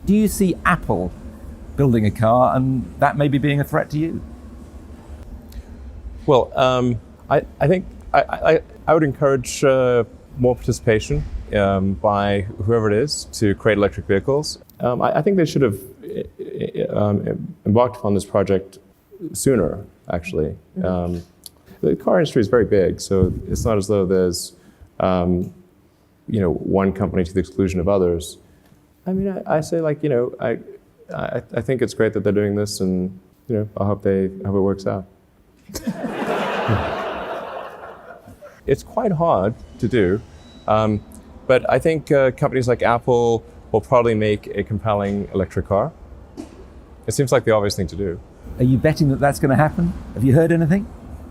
Do you see Apple building a car and that maybe being a threat to you? Well, I think I would encourage more participation by whoever it is to create electric vehicles. I think they should have embarked upon this project sooner, actually. The car industry is very big, so it's not as though there's one company to the exclusion of others. I mean, I say, like, I think it's great that they're doing this, and I hope it works out. It's quite hard to do, but I think companies like Apple will probably make a compelling electric car. It seems like the obvious thing to do. Are you betting that that's going to happen? Have you heard anything?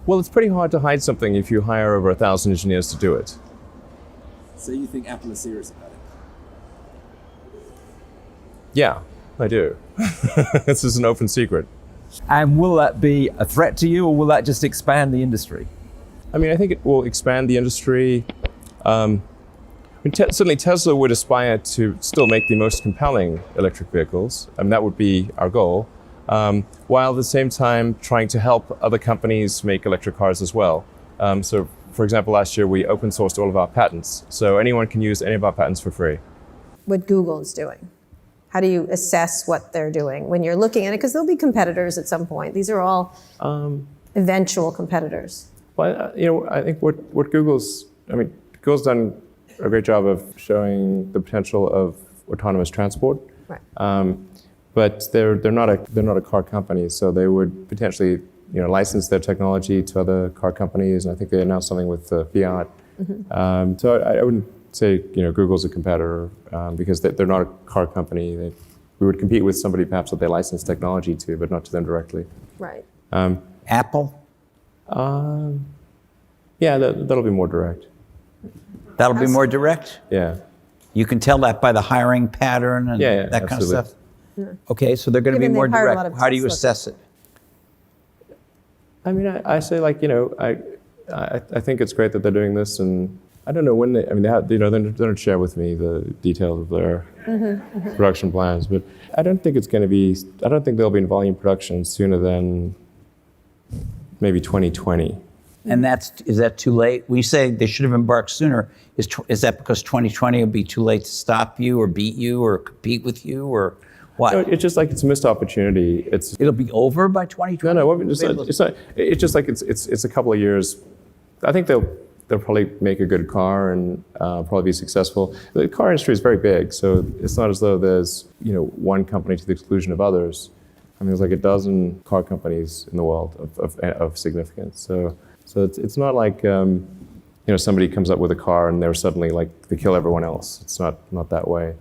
Well, it's pretty hard to hide something if you hire over 1,000 engineers to do it. So you think Apple is serious about it? Yeah, I do. This is an open secret. And will that be a threat to you, or will that just expand the industry? I mean, I think it will expand the industry. Certainly Tesla would aspire to still make the most compelling electric vehicles. I mean, that would be our goal, while at the same time trying to help other companies make electric cars as well. So, for example, last year we open sourced all of our patents, so anyone can use any of our patents for free. What Google is doing. How do you assess what they're doing when you're looking at it? Because there'll be competitors at some point. These are all eventual competitors. Well, I think what Google's done a great job of showing the potential of autonomous transport. Right. But they're not a car company, so they would potentially license their technology to other car companies, and I think they announced something with Fiat. Mm-hmm. So I wouldn't say Google's a competitor because they're not a car company. We would compete with somebody perhaps that they license technology to, but not to them directly. Right. Apple? Yeah, that'll be more direct. That'll be more direct? Yeah. You can tell that by the hiring pattern and that absolutely. kind of stuff? Yeah. Okay, so they're going to be more direct. How do you assess it? I mean, I say, like, I think it's great that they're doing this, and I don't know when they don't share with me the details of their production plans, but I don't think they'll be in volume production sooner than maybe 2020. And is that too late? We say they should have embarked sooner. Is that because 2020 will be too late to stop you or beat you or compete with you, or what? No, it's just like it's a missed opportunity. It'll be over by 2020? No, it's not. It's just like it's a couple of years. I think they'll probably make a good car and probably be successful. The car industry is very big, so it's not as though there's one company to the exclusion of others. I mean, there's like a dozen car companies in the world of significance. So it's not like somebody comes up with a car and they're suddenly like they kill everyone else. It's not that way.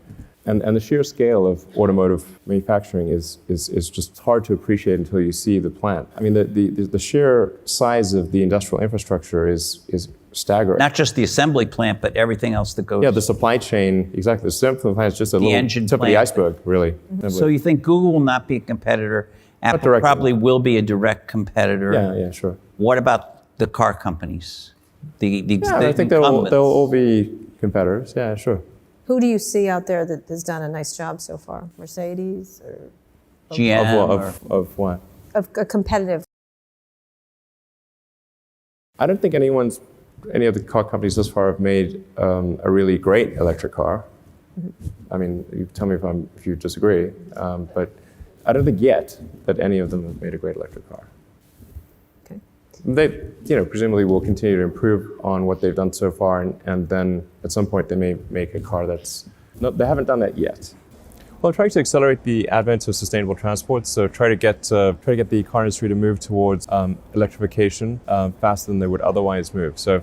And the sheer scale of automotive manufacturing is just hard to appreciate until you see the plant. I mean, the sheer size of the industrial infrastructure is staggering. Not just the assembly plant, but everything else that goes. Yeah, the supply chain, exactly. The assembly plant is just a little tip of the iceberg, really. Mm-hmm. So you think Google will not be a competitor? Apple probably will be a direct competitor. Yeah, sure. What about the car companies? I think they'll all be competitors. Yeah, sure. Who do you see out there that has done a nice job so far? Mercedes or GM? Of what? Of a competitive. I don't think any of the car companies thus far have made a really great electric car. Mm-hmm. I mean, you tell me if you disagree, but I don't think yet that any of them have made a great electric car. Okay. They, presumably will continue to improve on what they've done so far, and then at some point they may make a car they haven't done that yet. Well, trying to accelerate the advent of sustainable transport, so try to get the car industry to move towards electrification faster than they would otherwise move. So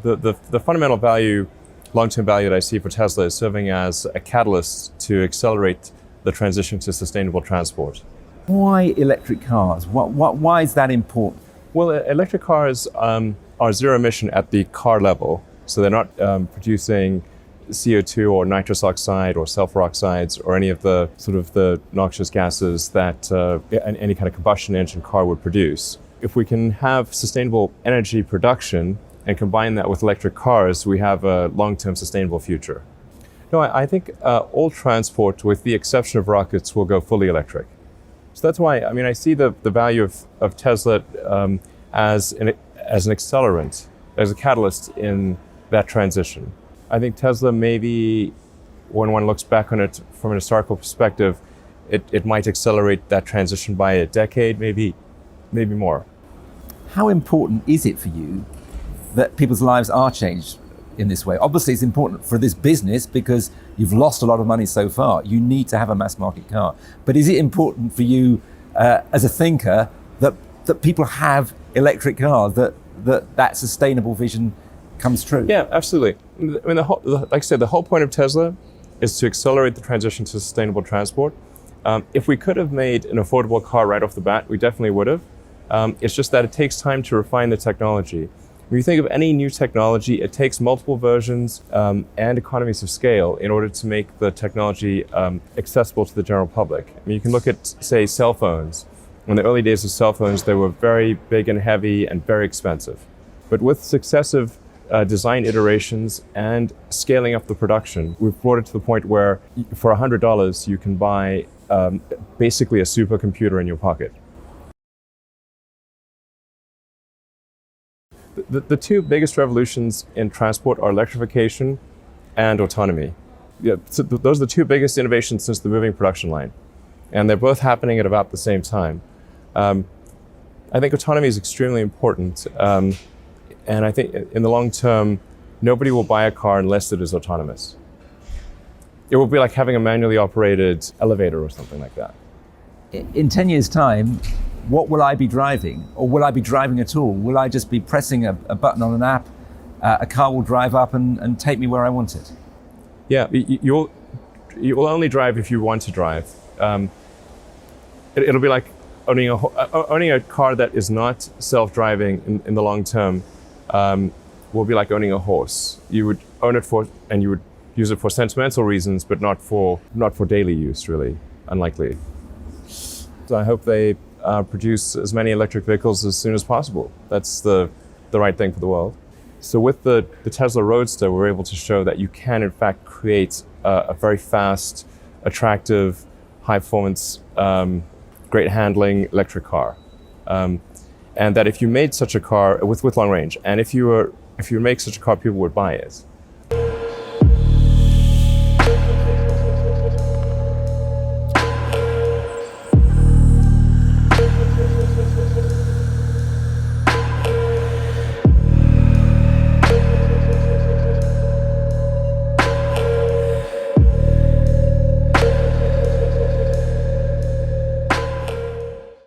the fundamental value, long-term value that I see for Tesla is serving as a catalyst to accelerate the transition to sustainable transport. Why electric cars? Why is that important? Well, electric cars are zero emission at the car level, so they're not producing CO2 or nitrous oxide or sulfur oxides or any of the sort of the noxious gases that any kind of combustion engine car would produce. If we can have sustainable energy production and combine that with electric cars, we have a long-term sustainable future. No, I think all transport, with the exception of rockets, will go fully electric. So that's why, I mean, I see the value of Tesla as an accelerant, as a catalyst in that transition. I think Tesla, maybe when one looks back on it from an historical perspective, it might accelerate that transition by a decade, maybe more. How important is it for you that people's lives are changed in this way? Obviously, it's important for this business because you've lost a lot of money so far. You need to have a mass market car. But is it important for you as a thinker that people have electric cars, that sustainable vision comes true? Yeah, absolutely. I mean, like I said, the whole point of Tesla is to accelerate the transition to sustainable transport. If we could have made an affordable car right off the bat, we definitely would have. It's just that it takes time to refine the technology. When you think of any new technology, it takes multiple versions and economies of scale in order to make the technology accessible to the general public. I mean, you can look at, say, cell phones. In the early days of cell phones, they were very big and heavy and very expensive. But with successive design iterations and scaling up the production, we've brought it to the point where for $100, you can buy basically a supercomputer in your pocket. The two biggest revolutions in transport are electrification and autonomy. Yeah, so those are the two biggest innovations since the moving production line. And they're both happening at about the same time. I think autonomy is extremely important. And I think in the long term, nobody will buy a car unless it is autonomous. It will be like having a manually operated elevator or something like that. In 10 years' time, what will I be driving? Or will I be driving at all? Will I just be pressing a button on an app, a car will drive up and take me where I want it? Yeah, you will only drive if you want to drive. It'll be like owning a car that is not self-driving in the long term will be like owning a horse. You would own it and you would use it for sentimental reasons, but not for daily use, really. Unlikely. So I hope they produce as many electric vehicles as soon as possible. That's the right thing for the world. So with the Tesla Roadster, we're able to show that you can, in fact, create a very fast, attractive, high-performance, great handling electric car. And that if you made such a car with long range, and if you make such a car, people would buy it.